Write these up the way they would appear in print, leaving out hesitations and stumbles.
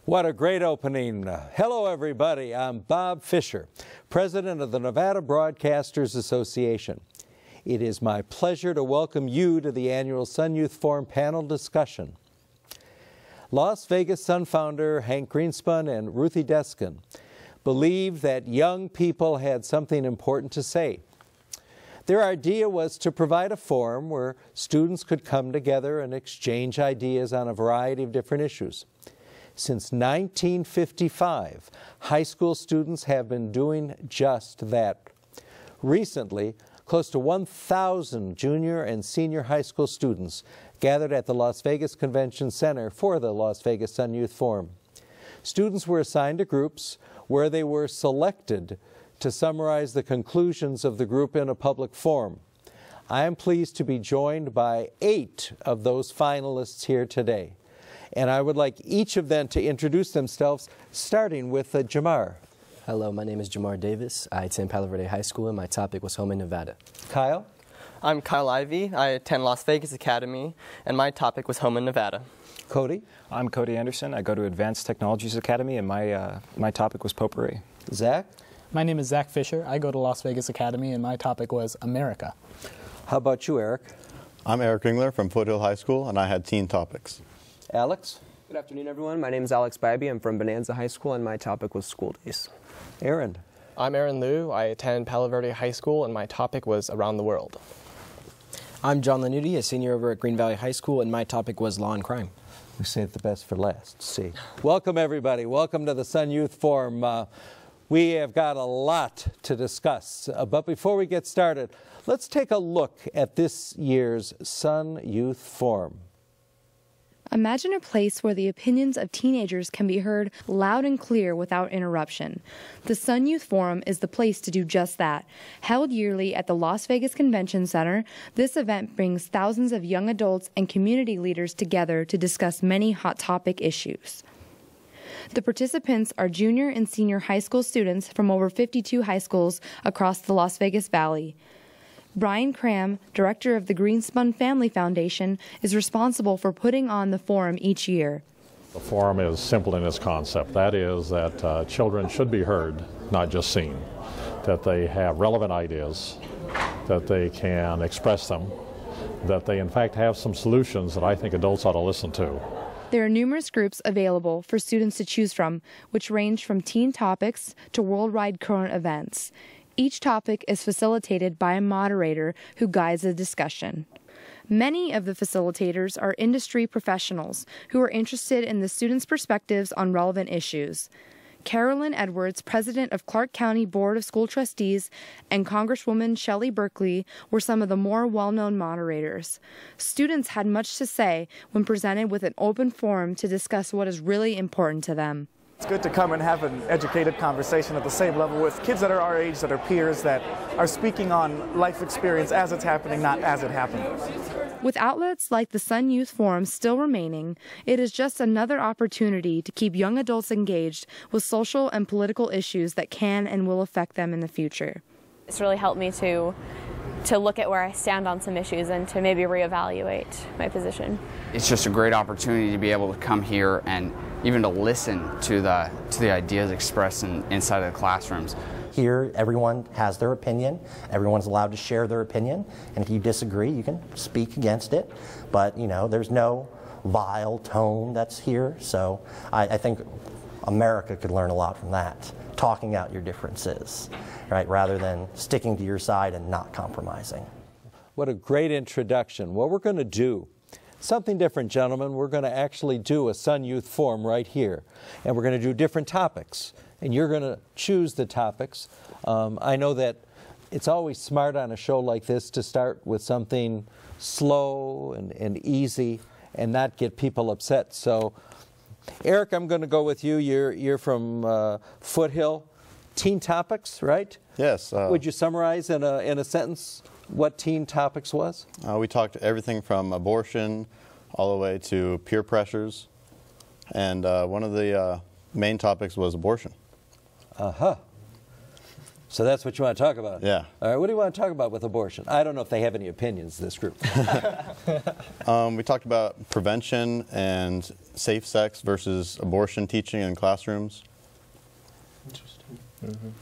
What a great opening. Hello, everybody. I'm Bob Fisher, president of the Nevada Broadcasters Association. It is my pleasure to welcome you to the annual Sun Youth Forum panel discussion. Las Vegas Sun founder Hank Greenspun and Ruthie Deskin believed that young people had something important to say. Their idea was to provide a forum where students could come together and exchange ideas on a variety of different issues. Since 1955, high school students have been doing just that. Recently, close to 1,000 junior and senior high school students gathered at the Las Vegas Convention Center for the Las Vegas Sun Youth Forum. Students were assigned to groups where they were selected to summarize the conclusions of the group in a public forum. I am pleased to be joined by 8 of those finalists here today. And I would like each of them to introduce themselves, starting with Jamar. Hello, my name is Jamar Davis. I attend Palo Verde High School, and my topic was home in Nevada. Kyle? I'm Kyle Ivey. I attend Las Vegas Academy, and my topic was home in Nevada. Cody? I'm Cody Anderson. I go to Advanced Technologies Academy, and my topic was potpourri. Zach? My name is Zach Fisher. I go to Las Vegas Academy, and my topic was America. How about you, Eric? I'm Eric Ringler from Foothill High School, and I had teen topics. Alex? Good afternoon, everyone. My name is Alex Bybee. I'm from Bonanza High School, and my topic was school days. Aaron? I'm Aaron Liu. I attend Palo Verde High School, and my topic was around the world. I'm John Lanuti, a senior over at Green Valley High School, and my topic was law and crime. We saved the best for last. See. Welcome, everybody. Welcome to the Sun Youth Forum. We have got a lot to discuss, but before we get started, let's take a look at this year's Sun Youth Forum. Imagine a place where the opinions of teenagers can be heard loud and clear without interruption. The Sun Youth Forum is the place to do just that. Held yearly at the Las Vegas Convention Center, this event brings thousands of young adults and community leaders together to discuss many hot topic issues. The participants are junior and senior high school students from over 52 high schools across the Las Vegas Valley. Brian Cram, director of the Greenspun Family Foundation, is responsible for putting on the forum each year. The forum is simple in its concept. That is that children should be heard, not just seen. That they have relevant ideas, that they can express them, that they in fact have some solutions that I think adults ought to listen to. There are numerous groups available for students to choose from, which range from teen topics to worldwide current events. Each topic is facilitated by a moderator who guides the discussion. Many of the facilitators are industry professionals who are interested in the students' perspectives on relevant issues. Carolyn Edwards, president of Clark County Board of School Trustees, and Congresswoman Shelley Berkeley were some of the more well-known moderators. Students had much to say when presented with an open forum to discuss what is really important to them. It's good to come and have an educated conversation at the same level with kids that are our age, that are peers, that are speaking on life experience as it's happening, not as it happened. With outlets like the Sun Youth Forum still remaining, it is just another opportunity to keep young adults engaged with social and political issues that can and will affect them in the future. It's really helped me to look at where I stand on some issues and to maybe reevaluate my position. It's just a great opportunity to be able to come here and even to listen to the ideas expressed inside of the classrooms. Here, everyone has their opinion. Everyone's allowed to share their opinion. And if you disagree, you can speak against it. But, you know, there's no vile tone that's here. So I think America could learn a lot from that, talking out your differences, right, rather than sticking to your side and not compromising. What a great introduction. What we're going to do, something different, gentlemen. We're going to actually do a Sun Youth Forum right here. And we're going to do different topics. And you're going to choose the topics. I know that it's always smart on a show like this to start with something slow and easy and not get people upset. So, Eric, I'm going to go with you. You're from Foothill. Teen topics, right? Yes. Would you summarize in a sentence what teen topics was? We talked everything from abortion all the way to peer pressures. And one of the main topics was abortion. Uh-huh. So that's what you want to talk about? Yeah. All right, what do you want to talk about with abortion? I don't know if they have any opinions, this group. We talked about prevention and safe sex versus abortion teaching in classrooms. Interesting.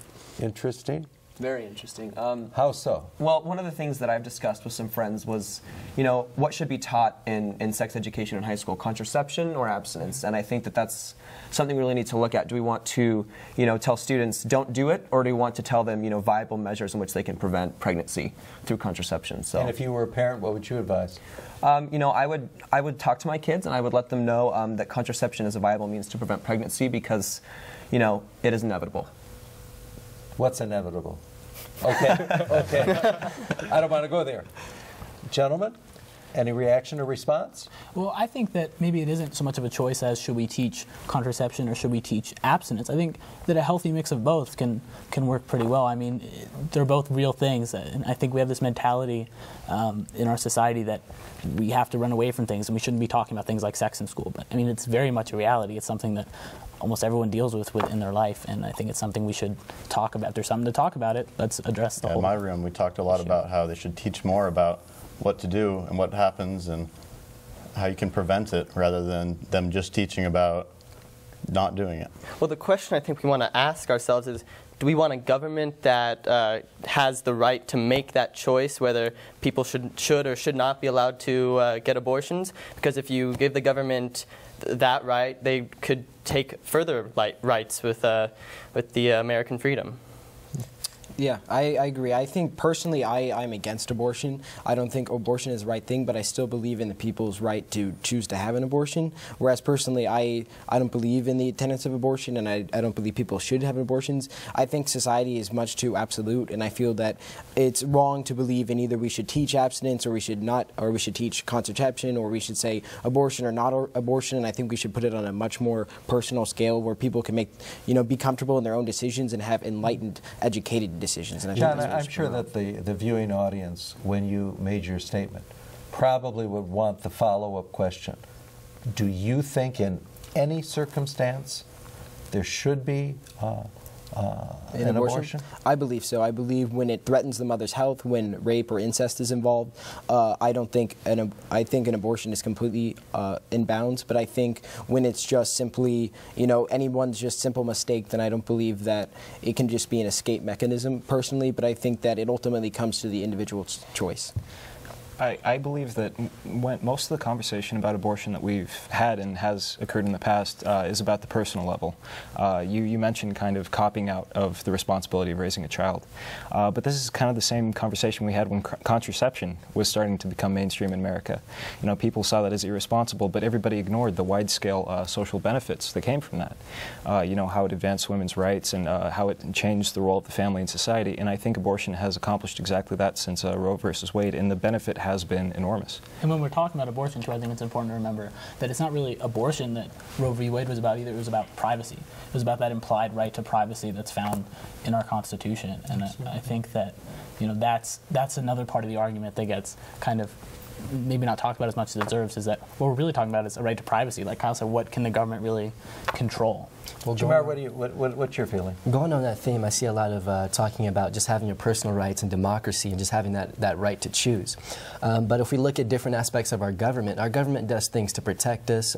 Interesting? Very interesting. How so? Well, one of the things that I've discussed with some friends was, you know, what should be taught in sex education in high school, contraception or abstinence? And I think that that's something we really need to look at. Do we want to, you know, tell students don't do it, or do we want to tell them, you know, viable measures in which they can prevent pregnancy through contraception? So, and if you were a parent, what would you advise? You know, I would talk to my kids and I would let them know that contraception is a viable means to prevent pregnancy because, you know, it is inevitable. What's inevitable? Okay, okay. I don't want to go there. Gentlemen, any reaction or response? Well, I think that maybe it isn't so much of a choice as should we teach contraception or should we teach abstinence. I think that a healthy mix of both can work pretty well. I mean, they're both real things, and I think we have this mentality in our society that we have to run away from things and we shouldn't be talking about things like sex in school. But I mean, it's very much a reality. It's something that almost everyone deals with in their life, and I think it's something we should talk about. If there's something to talk about it, let's address the whole. In my room, we talked a lot about how they should teach more about what to do and what happens and how you can prevent it rather than them just teaching about not doing it. Well, the question I think we want to ask ourselves is, do we want a government that has the right to make that choice whether people should or should not be allowed to get abortions? Because if you give the government that right, they could take further rights with the American freedom. Yeah, I agree. I think personally I'm against abortion. I don't think abortion is the right thing, but I still believe in the people's right to choose to have an abortion. Whereas personally I don't believe in the tenets of abortion, and I don't believe people should have abortions. I think society is much too absolute, and I feel that it's wrong to believe in either we should teach abstinence or we should not, or we should teach contraception, or we should say abortion or not abortion. And I think we should put it on a much more personal scale where people can make, you know, be comfortable in their own decisions and have enlightened, educated decisions. And John, I'm sure that the viewing audience, when you made your statement, probably would want the follow-up question. Do you think in any circumstance there should be an abortion? I believe so. I believe when it threatens the mother's health, when rape or incest is involved, I think an abortion is completely in bounds. But I think when it's just simply, you know, anyone's just simple mistake, then I don't believe that it can just be an escape mechanism personally. But I think that it ultimately comes to the individual's choice. I believe that most of the conversation about abortion that we've had and has occurred in the past is about the personal level. You mentioned kind of copying out of the responsibility of raising a child. But this is kind of the same conversation we had when contraception was starting to become mainstream in America. You know, people saw that as irresponsible, but everybody ignored the wide-scale social benefits that came from that. You know, how it advanced women's rights and how it changed the role of the family in society. And I think abortion has accomplished exactly that since Roe versus Wade, and the benefit has been enormous. And when we're talking about abortion, too, I think it's important to remember that it's not really abortion that Roe v. Wade was about either. It was about privacy. It was about that implied right to privacy that's found in our Constitution. And I think that, you know, that's another part of the argument that gets kind of maybe not talked about as much as it deserves, is that what we're really talking about is a right to privacy. Like Kyle said, what can the government really control? Well, Jamar, what's your feeling? Going on that theme, I see a lot of talking about just having your personal rights and democracy and just having that right to choose. But if we look at different aspects of our government does things to protect us.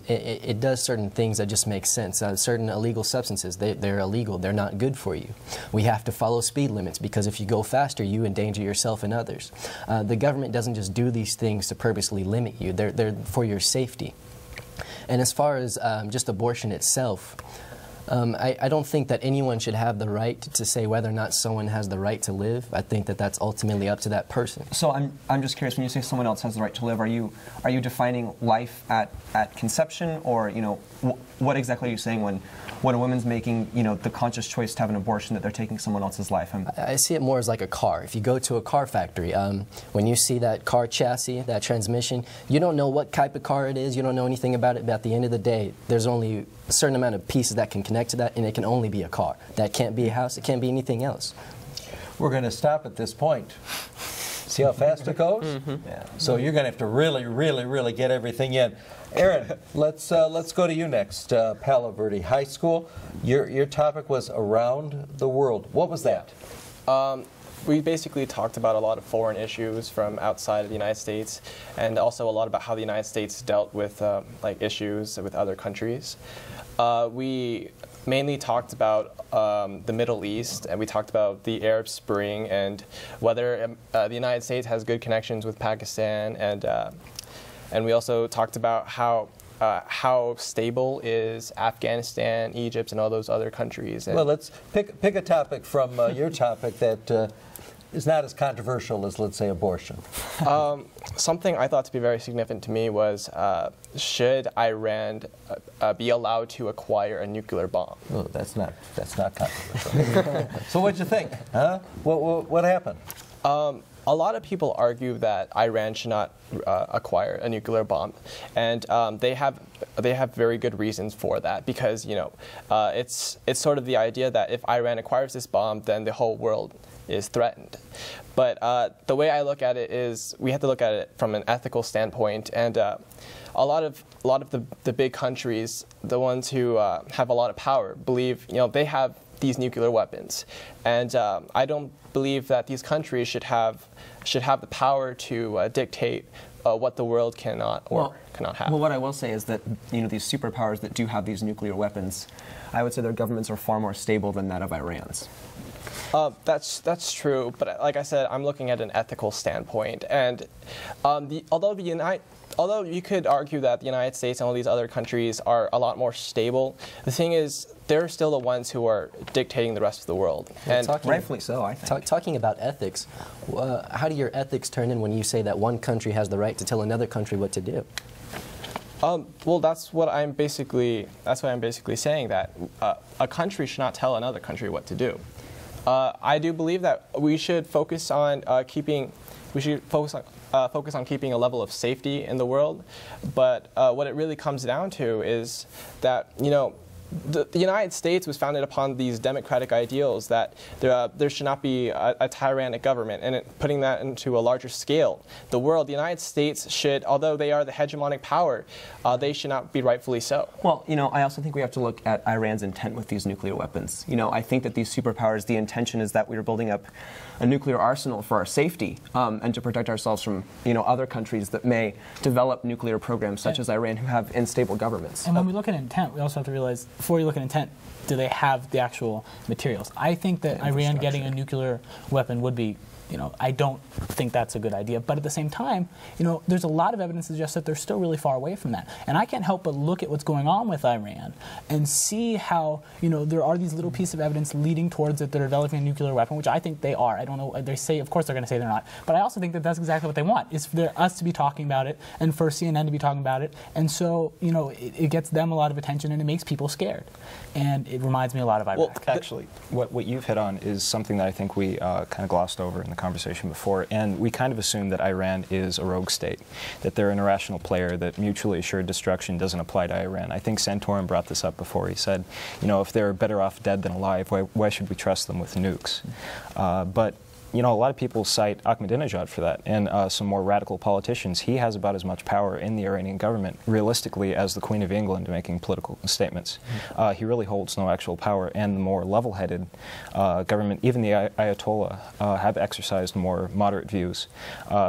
It does certain things that just make sense. Certain illegal substances, they're illegal. They're not good for you. We have to follow speed limits because if you go faster, you endanger yourself and others. The government doesn't just do these things to purposely limit you. They're for your safety. And as far as just abortion itself, I don't think that anyone should have the right to say whether or not someone has the right to live. I think that that's ultimately up to that person. So I'm just curious, when you say someone else has the right to live, are you defining life at conception, or, you know, what exactly are you saying when a woman's making, you know, the conscious choice to have an abortion, that they're taking someone else's life? I see it more as like a car. If you go to a car factory, when you see that car chassis, that transmission, you don't know what type of car it is, you don't know anything about it, but at the end of the day, there's only a certain amount of pieces that can connect to that, and it can only be a car. That can't be a house, it can't be anything else. We're going to stop at this point. See how fast it goes? Yeah. So you're going to have to really get everything in. Aaron, let's go to you next. Palo Verde High School. Your topic was around the world. What was that? We basically talked about a lot of foreign issues from outside of the United States, and also a lot about how the United States dealt with like issues with other countries. We mainly talked about the Middle East, and we talked about the Arab Spring and whether the United States has good connections with Pakistan, and we also talked about how stable is Afghanistan, Egypt, and all those other countries. And well, let's pick a topic from your topic that is not as controversial as, let's say, abortion. Something I thought to be very significant to me was should Iran be allowed to acquire a nuclear bomb? Oh, that's not controversial. So what'd you think? Huh? What happened? A lot of people argue that Iran should not acquire a nuclear bomb, and they have very good reasons for that, because it's sort of the idea that if Iran acquires this bomb, then the whole world is threatened. But the way I look at it is we have to look at it from an ethical standpoint, and a lot of the big countries, the ones who have a lot of power, believe they have these nuclear weapons, and I don't believe that these countries should have the power to dictate what the world cannot or cannot have. Well, what I will say is that these superpowers that do have these nuclear weapons, I would say their governments are far more stable than that of Iran's. That's true, but like I said, I'm looking at an ethical standpoint, and although you could argue that the United States and all these other countries are a lot more stable, the thing is they're still the ones who are dictating the rest of the world. And rightfully so, I think. Talking about ethics, how do your ethics turn in when you say that one country has the right to tell another country what to do? Well, that's what I'm basically saying, that a country should not tell another country what to do. I do believe that we should focus on keeping keeping a level of safety in the world, but what it really comes down to is that the United States was founded upon these democratic ideals that there should not be a tyrannic government, and putting that into a larger scale, the United States should, although they are the hegemonic power, they should not be rightfully so. Well, I also think we have to look at Iran's intent with these nuclear weapons. I think that these superpowers, the intention is that we are building up a nuclear arsenal for our safety and to protect ourselves from, other countries that may develop nuclear programs, such as Iran, who have unstable governments. And when we look at intent, we also have to realize, before you look at intent, do they have the actual materials? I think that Iran getting a nuclear weapon would be, I don't think that's a good idea. But at the same time, there's a lot of evidence to suggest that they're still really far away from that. And I can't help but look at what's going on with Iran and see how, there are these little pieces of evidence leading towards that they're developing a nuclear weapon, which I think they are. I don't know. They say, of course, they're going to say they're not. But I also think that that's exactly what they want, is for us to be talking about it and for CNN to be talking about it. And so, it gets them a lot of attention and it makes people scared. And it reminds me a lot of Iraq. Well, actually, what you've hit on is something that I think we kind of glossed over in the conversation before, and we kind of assume that Iran is a rogue state, that they're an irrational player, that mutually assured destruction doesn't apply to Iran. I think Santorum brought this up before. He said, if they're better off dead than alive, why should we trust them with nukes? But a lot of people cite Ahmadinejad for that, and some more radical politicians. He has about as much power in the Iranian government, realistically, as the Queen of England making political statements. He really holds no actual power, and the more level-headed government, even the Ayatollah, have exercised more moderate views.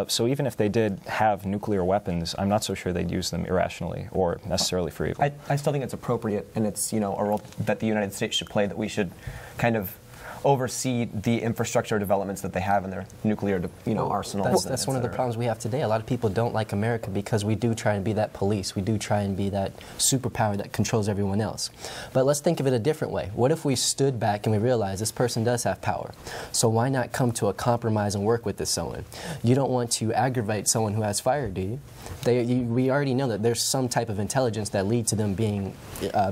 So even if they did have nuclear weapons, I'm not so sure they'd use them irrationally or necessarily for evil. I still think it's appropriate, and it's a role that the United States should play, that we should kind of oversee the infrastructure developments that they have in their nuclear, arsenals. That's one of the problems we have today. A lot of people don't like America because we do try and be that police. We do try and be that superpower that controls everyone else. But let's think of it a different way. What if we stood back and we realized this person does have power? So why not come to a compromise and work with this someone? You don't want to aggravate someone who has fire, do you? We already know that there's some type of intelligence that leads to them being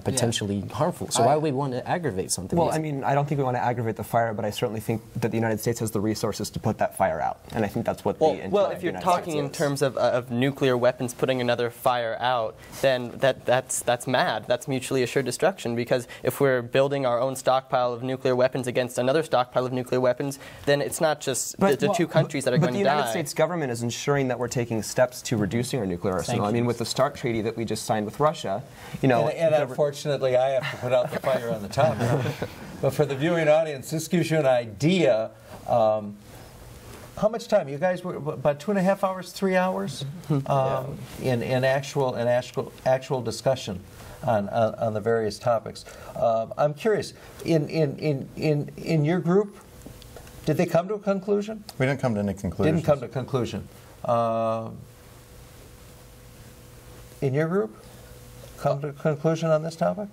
potentially harmful. So why would we want to aggravate something? Well, I mean, I don't think we want to aggravate the the fire, but I certainly think that the United States has the resources to put that fire out. And I think that's what the intent well, of if the you're United talking States in is. terms of nuclear weapons putting another fire out, then that's mad. That's mutually assured destruction, because if we're building our own stockpile of nuclear weapons against another stockpile of nuclear weapons, then it's not just the two countries that are going to die. But the United States government is ensuring that we're taking steps to reducing our nuclear arsenal. I mean, with the START treaty that we just signed with Russia, you know. And unfortunately, I have to put out the fire on the top. But for the viewing audience, this gives you an idea. How much time? You guys were about 2.5 hours, 3 hours in actual discussion on the various topics. I'm curious. In your group, did they come to a conclusion? We didn't come to any conclusion. Didn't come to a conclusion. In your group, come to a conclusion on this topic?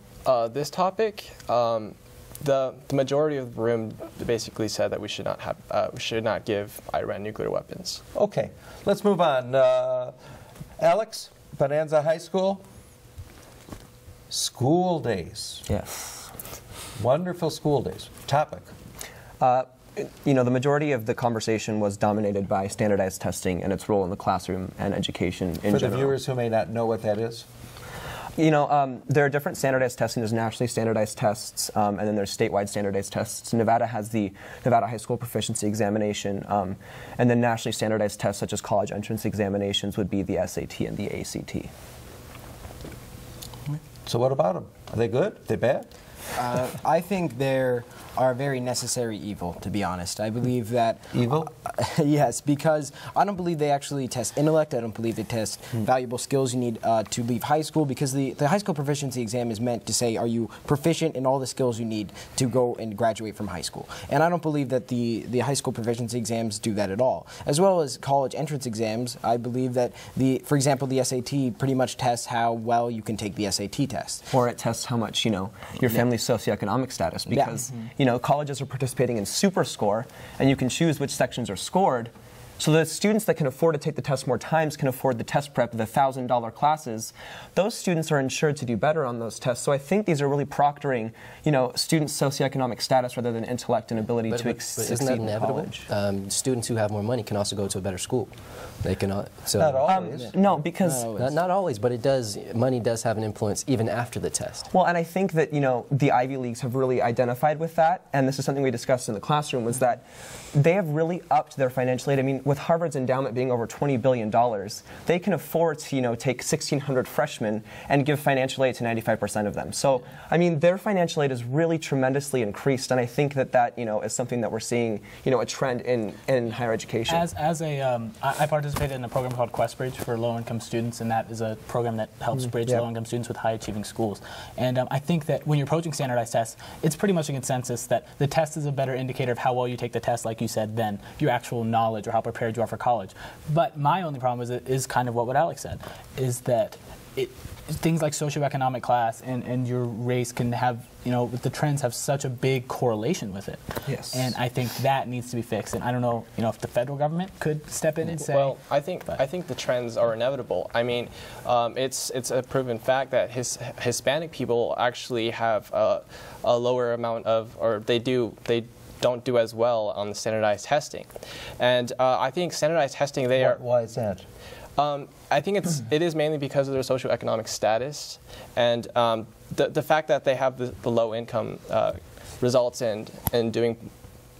This topic, the majority of the room basically said that we should not give Iran nuclear weapons. Okay, let's move on. Alex, Bonanza High School, school days. Yes. Wonderful school days. Topic. You know, the majority of the conversation was dominated by standardized testing and its role in the classroom and education in general. For the viewers who may not know what that is? You know, there are different standardized testing. There's nationally standardized tests, and then there's statewide standardized tests. Nevada has the Nevada High School Proficiency Examination, and then nationally standardized tests such as college entrance examinations would be the SAT and the ACT. So what about them? Are they good? Are they bad? I think they're a very necessary evil, to be honest. I believe that... Evil? Yes, because I don't believe they actually test intellect. I don't believe they test valuable skills you need to leave high school, because the high school proficiency exam is meant to say, are you proficient in all the skills you need to go and graduate from high school? And I don't believe that the high school proficiency exams do that at all. As well as college entrance exams, I believe that, for example, the SAT pretty much tests how well you can take the SAT test. Or it tests how much, you know, your family's socioeconomic status, because, you know, colleges are participating in SuperScore, and you can choose which sections are scored. So the students that can afford to take the test more times can afford the test prep, the $1,000 classes. Those students are insured to do better on those tests. So I think these are really proctoring, you know, students' socioeconomic status rather than intellect and ability to succeed isn't that in inevitable? college. Students who have more money can also go to a better school. They can. So Not always. No, because not always, but it does. Money does have an influence even after the test. Well, and I think that, you know, the Ivy Leagues have really identified with that, and this is something we discussed in the classroom, was that they have really upped their financial aid. I mean, with Harvard's endowment being over $20 billion, they can afford to, you know, take 1,600 freshmen and give financial aid to 95% of them. So, I mean, their financial aid is really tremendously increased, and I think that that, you know, is something that we're seeing, you know, a trend in higher education. I participated in a program called QuestBridge for low-income students, and that is a program that helps bridge low-income students with high-achieving schools. And I think that when you're approaching standardized tests, it's pretty much a consensus that the test is a better indicator of how well you take the test, like you said, than your actual knowledge or how prepared you are for college. But my only problem is kind of what Alex said, is that things like socioeconomic class and your race can have, you know, the trends have such a big correlation with it. Yes. And I think that needs to be fixed. And I don't know, you know, if the federal government could step in and say. Well, I think the trends are inevitable. I mean, it's a proven fact that Hispanic people actually have a lower amount of, or they don't do as well on the standardized testing. And I think standardized testing, Why is that? I think it is mainly because of their socioeconomic status, and the fact that they have the low income results in doing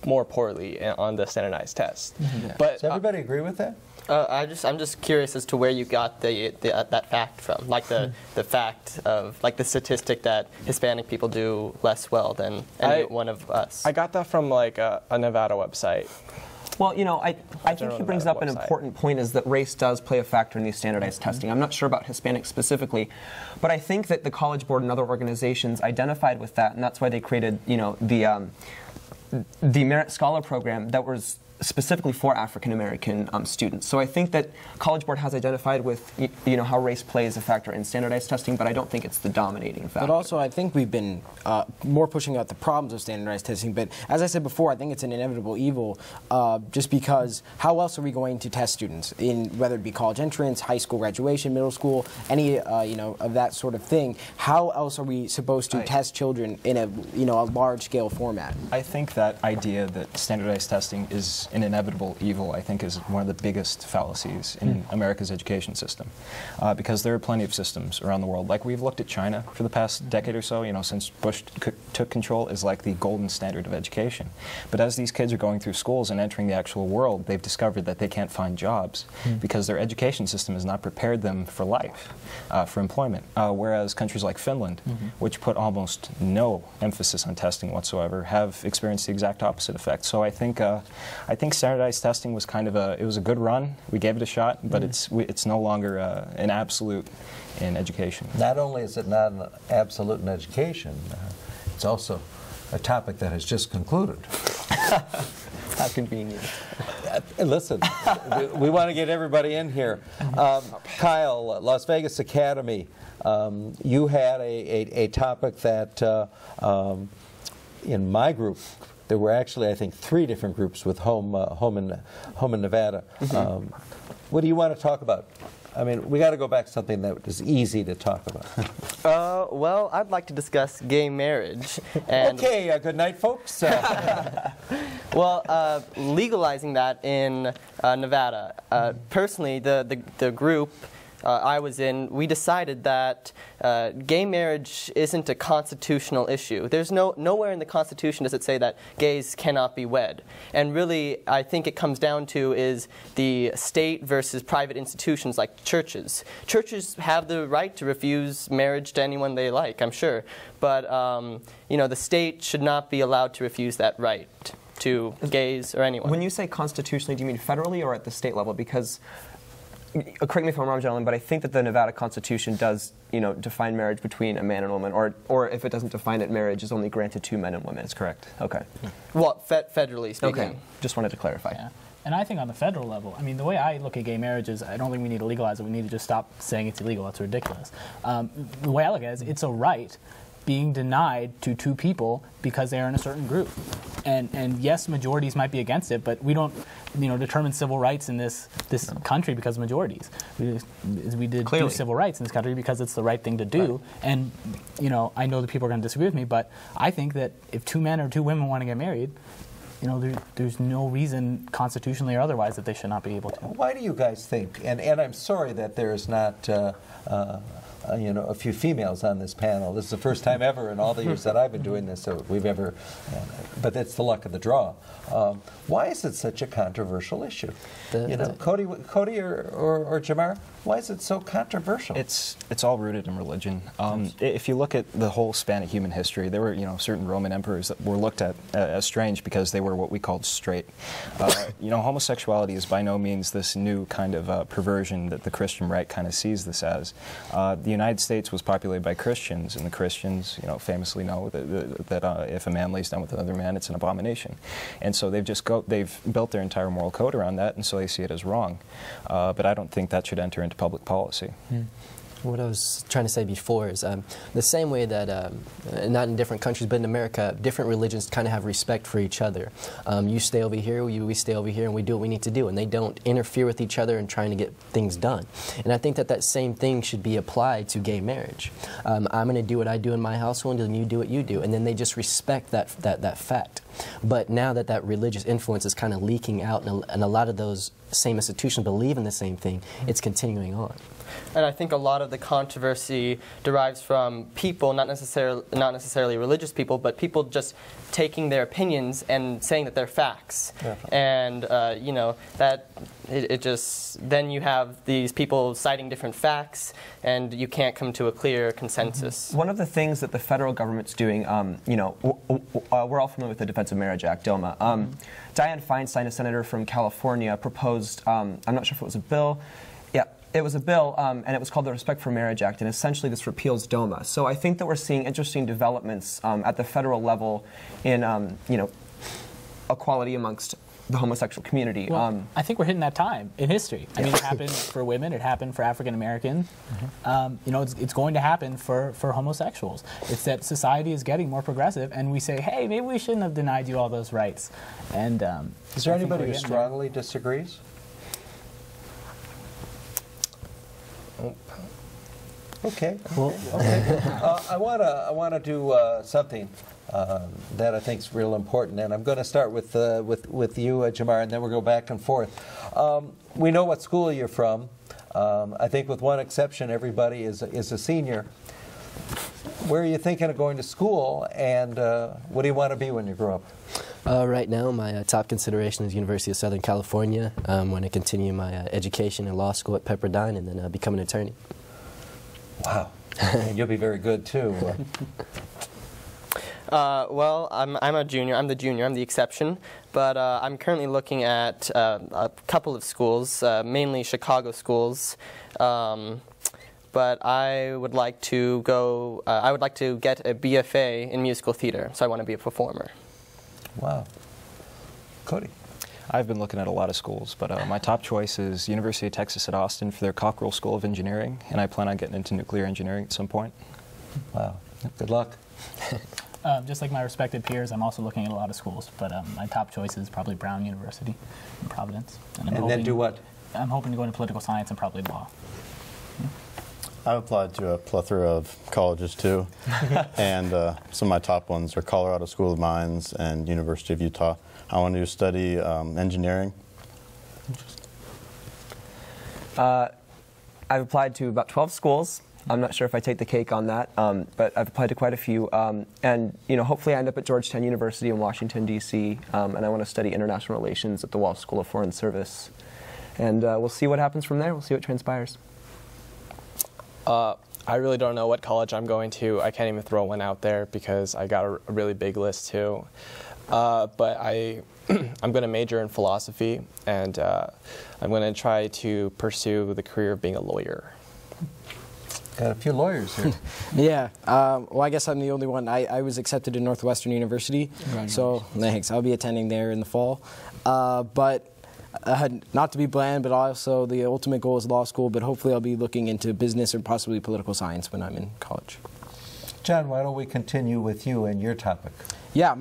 more poorly on the standardized test. Mm-hmm. But does everybody agree with that? I'm just curious as to where you got that fact from, like the fact of, like, the statistic that Hispanic people do less well than any one of us. I got that from like a Nevada website. Well, you know, I think he brings up an important point, is that race does play a factor in these standardized testing. I'm not sure about Hispanics specifically, but I think that the College Board and other organizations identified with that, and that's why they created, you know, the Merit Scholar program that was specifically for African American students. So I think that College Board has identified with how race plays a factor in standardized testing, but I don't think it's the dominating factor. But also, I think we've been more pushing out the problems of standardized testing. But as I said before, I think it's an inevitable evil, just because how else are we going to test students in whether it be college entrance, high school graduation, middle school, any of that sort of thing? How else are we supposed to test children in a a large scale format? I think that idea that standardized testing is an inevitable evil, I think, is one of the biggest fallacies in America's education system, because there are plenty of systems around the world. Like, we've looked at China for the past decade or so, since Bush took control, is like the golden standard of education. But as these kids are going through schools and entering the actual world, they've discovered that they can't find jobs because their education system has not prepared them for life, for employment. Whereas countries like Finland, which put almost no emphasis on testing whatsoever, have experienced the exact opposite effect. So I think standardized testing was kind of it was a good run. We gave it a shot, but it's no longer an absolute in education. Not only is it not an absolute in education, it's also a topic that has just concluded. How convenient. Listen, we want to get everybody in here. Kyle, Las Vegas Academy, you had a topic that in my group, there were actually, I think, 3 different groups with home in Nevada. What do you want to talk about? I mean, we got to go back to something that is easy to talk about. Well, I'd like to discuss gay marriage. And okay, good night, folks. Well, legalizing that in Nevada. Personally, the group I was in, we decided that gay marriage isn't a constitutional issue. There's nowhere in the Constitution does it say that gays cannot be wed. And really, I think it comes down to is the state versus private institutions like churches. Churches have the right to refuse marriage to anyone they like, I'm sure. But the state should not be allowed to refuse that right to gays or anyone. When you say constitutionally, do you mean federally or at the state level? Because correct me if I'm wrong, gentlemen, but I think that the Nevada Constitution does, define marriage between a man and a woman, or if it doesn't define it, marriage is only granted to men and women. That's correct. Okay. Well, federally speaking. Okay. Just wanted to clarify. Yeah. And I think on the federal level, I mean, the way I look at gay marriage is I don't think we need to legalize it. We need to just stop saying it's illegal. That's ridiculous. The way I look at it is it's a right being denied to 2 people because they are in a certain group. And yes, majorities might be against it, but we don't determine civil rights in this country because of majorities. We did do civil rights in this country because it's the right thing to do. Right. And I know that people are going to disagree with me, but I think that if 2 men or 2 women want to get married, there's no reason, constitutionally or otherwise, that they should not be able to. Why do you guys think, and I'm sorry that there's not a few females on this panel. This is the first time ever in all the years that I've been doing this that we've ever, but it's the luck of the draw. Why is it such a controversial issue? Cody or Jamar, why is it so controversial? It's all rooted in religion. If you look at the whole span of human history, there were certain Roman emperors that were looked at as strange because they were what we called straight. Homosexuality is by no means this new kind of perversion that the Christian right kind of sees this as. The United States was populated by Christians, and the Christians, famously know that if a man lays down with another man, it's an abomination. And so they've built their entire moral code around that, and so they see it as wrong. But I don't think that should enter into public policy. What I was trying to say before is the same way that, not in different countries, but in America, different religions kind of have respect for each other. You stay over here, we stay over here, and we do what we need to do. And they don't interfere with each other in trying to get things done. And I think that same thing should be applied to gay marriage. I'm going to do what I do in my household, and you do what you do. And then they just respect that fact. But now that religious influence is kind of leaking out, and a lot of those same institutions believe in the same thing, it's continuing on. And I think a lot of the controversy derives from people, not necessarily religious people, but people just taking their opinions and saying that they're facts. Definitely. And then you have these people citing different facts, and you can't come to a clear consensus. One of the things that the federal government's doing, we're all familiar with the Defense of Marriage Act, DOMA. Dianne Feinstein, a senator from California, proposed, I'm not sure if it was a bill. Yeah. It was a bill, and it was called the Respect for Marriage Act, and essentially this repeals DOMA. So I think that we're seeing interesting developments at the federal level in, equality amongst the homosexual community. Well, I think we're hitting that time in history. I mean, it happened for women, it happened for African Americans. You know, it's going to happen for homosexuals. It's that society is getting more progressive, and we say, hey, maybe we shouldn't have denied you all those rights. And is there anybody who strongly disagrees? Okay. Well, okay. I want to do something that I think is real important, and I'm going to start with you, Jamar, and then we'll go back and forth. We know what school you're from. I think, with one exception, everybody is a senior. Where are you thinking of going to school, and what do you want to be when you grow up? Right now, my top consideration is University of Southern California. I want to continue my education in law school at Pepperdine, and then become an attorney. Wow. And you'll be very good, too. Well, I'm a junior. I'm the junior. I'm the exception. But I'm currently looking at a couple of schools, mainly Chicago schools. But I would like to go. I would like to get a BFA in musical theater. So I want to be a performer. Wow. Cody. I've been looking at a lot of schools, but my top choice is University of Texas at Austin for their Cockrell School of Engineering, and I plan on getting into nuclear engineering at some point. Wow. Good luck. Just like my respected peers, I'm also looking at a lot of schools, but my top choice is probably Brown University in Providence. And then do what? I'm hoping to go into political science and probably law. I've applied to a plethora of colleges too, and some of my top ones are Colorado School of Mines and University of Utah. I want to study engineering. I've applied to about 12 schools. I'm not sure if I take the cake on that, but I've applied to quite a few. And you know, hopefully I end up at Georgetown University in Washington, D.C., and I want to study international relations at the Walsh School of Foreign Service. And we'll see what happens from there. We'll see what transpires. I really don't know what college I'm going to. I can't even throw one out there because I got a really big list too. But I'm going to major in philosophy, and I'm going to try to pursue the career of being a lawyer. Got a few lawyers here. Yeah. Well, I guess I'm the only one. I was accepted to Northwestern University, so thanks. I'll be attending there in the fall. But not to be bland, but also the ultimate goal is law school, but hopefully I'll be looking into business or possibly political science when I'm in college. John, why don't we continue with you and your topic? Yeah,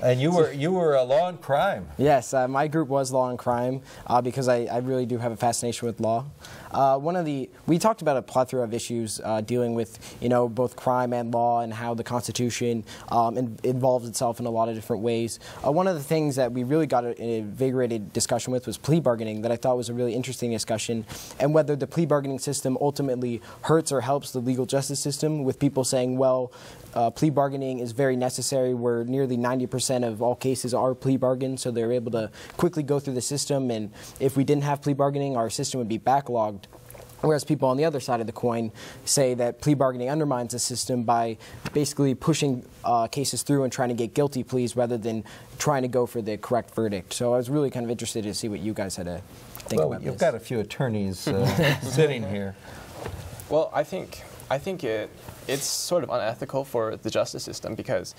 and you were a law and crime. Yes, my group was law and crime because I really do have a fascination with law. We talked about a plethora of issues dealing with both crime and law and how the Constitution involves itself in a lot of different ways. One of the things that we really got an invigorated discussion with was plea bargaining, that I thought was a really interesting discussion, and whether the plea bargaining system ultimately hurts or helps the legal justice system, with people saying, well, plea bargaining is very necessary, where nearly 90% of all cases are plea bargains, so they're able to quickly go through the system, and if we didn't have plea bargaining, our system would be backlogged. Whereas people on the other side of the coin say that plea bargaining undermines the system by basically pushing cases through and trying to get guilty pleas rather than trying to go for the correct verdict. So I was really kind of interested to see what you guys had to think about this. You've got a few attorneys sitting here. Well, I think it's sort of unethical for the justice system because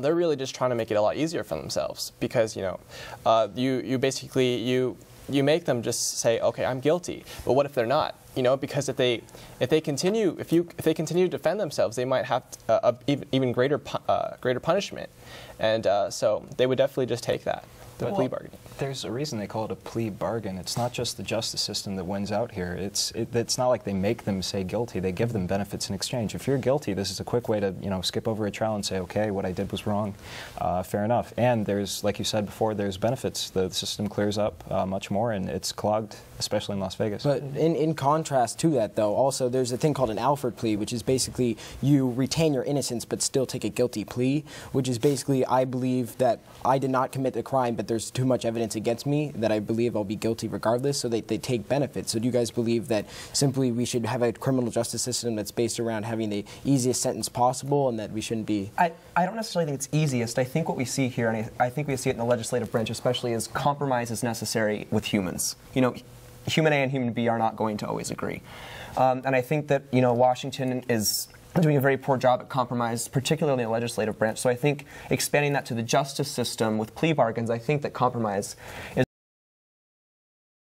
they're really just trying to make it a lot easier for themselves. Because you basically make them just say, okay, I'm guilty. But what if they're not? Because if they continue to defend themselves, they might have even greater punishment, and so they would definitely just take that. The plea bargaining. There's a reason they call it a plea bargain. It's not just the justice system that wins out here. It's not like they make them say guilty. They give them benefits in exchange. If you're guilty, this is a quick way to skip over a trial and say, okay, what I did was wrong. Fair enough. And there's, like you said before, there's benefits. The system clears up much more, and it's clogged, especially in Las Vegas. But in contrast to that, though, also there's a thing called an Alford plea, which is basically you retain your innocence but still take a guilty plea, which is basically I believe that I did not commit the crime, but there's too much evidence against me that I believe I'll be guilty regardless, so they take benefits. So do you guys believe that simply we should have a criminal justice system that's based around having the easiest sentence possible and that we shouldn't be... I don't necessarily think it's easiest. I think what we see here, and I think we see it in the legislative branch especially, is compromise is necessary with humans. Human A and human B are not going to always agree. And I think that Washington is doing a very poor job at compromise, particularly in the legislative branch. So I think expanding that to the justice system with plea bargains, I think that compromise is